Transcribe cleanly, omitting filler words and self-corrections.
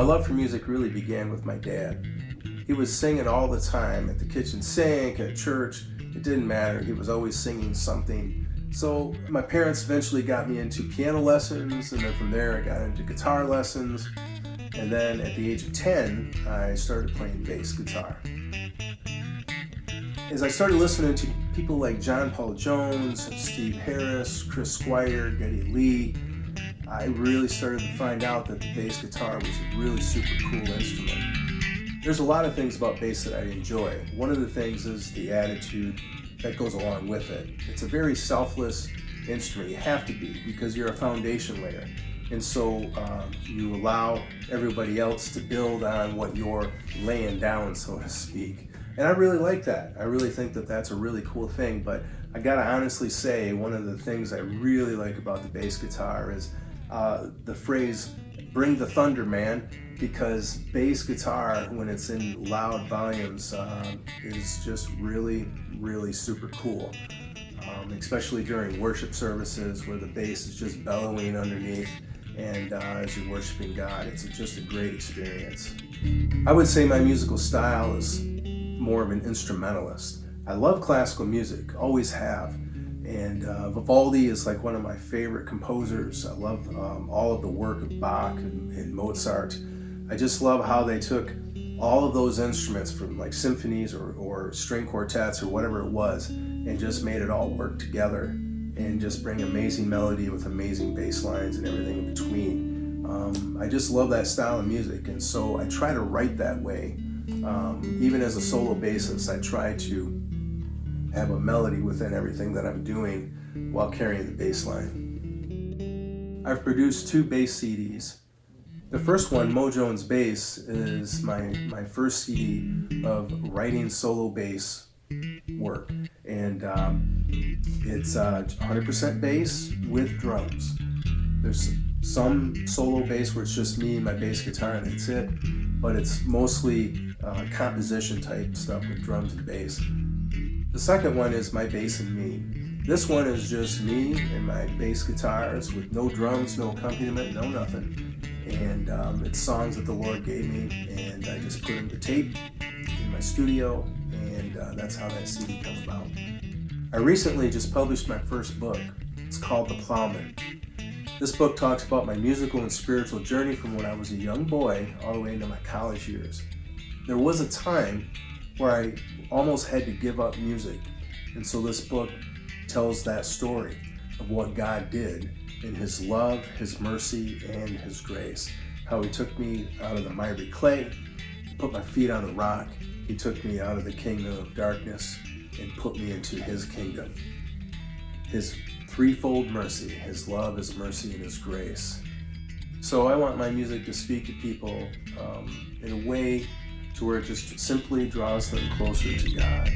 love for music really began with my dad. He was singing all the time at the kitchen sink, at church. It didn't matter. He was always singing something. So my parents eventually got me into piano lessons, and then from there I got into guitar lessons. And then at the age of 10, I started playing bass guitar. As I started listening to people like John Paul Jones, Steve Harris, Chris Squire, Geddy Lee, I really started to find out that the bass guitar was a really super cool instrument. There's a lot of things about bass that I enjoy. One of the things is the attitude that goes along with it. It's a very selfless instrument. You have to be, because you're a foundation layer. And so you allow everybody else to build on what you're laying down, so to speak. And I really like that. I really think that that's a really cool thing. But I gotta honestly say, one of the things I really like about the bass guitar is the phrase, "bring the thunder, man," because bass guitar, when it's in loud volumes, is just really, really super cool. Especially during worship services where the bass is just bellowing underneath, and as you're worshiping God, it's just a great experience. I would say my musical style is more of an instrumentalist. I love classical music, always have. And Vivaldi is like one of my favorite composers. I love all of the work of Bach and Mozart. I just love how they took all of those instruments from like symphonies or string quartets or whatever it was, and just made it all work together and just bring amazing melody with amazing bass lines and everything in between. I just love that style of music, and so I try to write that way. Even as a solo bassist, I try to have a melody within everything that I'm doing while carrying the bass line. I've produced 2 bass CDs. The first one, Mo Jones Bass, is my first CD of writing solo bass work. And it's 100% bass with drums. There's some solo bass where it's just me and my bass guitar and that's it, but it's mostly composition type stuff with drums and bass. The second one is My Bass and Me. This one is just me and my bass guitars with no drums, no accompaniment, no nothing. And it's songs that the Lord gave me, and I just put them to tape in my studio, and that's how that CD came about. I recently just published my first book. It's called The Plowman. This book talks about my musical and spiritual journey from when I was a young boy all the way into my college years. There was a time where I almost had to give up music, and so this book tells that story of what God did in His love, His mercy, and His grace. How He took me out of the miry clay, put my feet on the rock. He took me out of the kingdom of darkness and put me into His kingdom. His threefold mercy, His love, His mercy, and His grace. So I want my music to speak to people in a way to where it just simply draws them closer to God.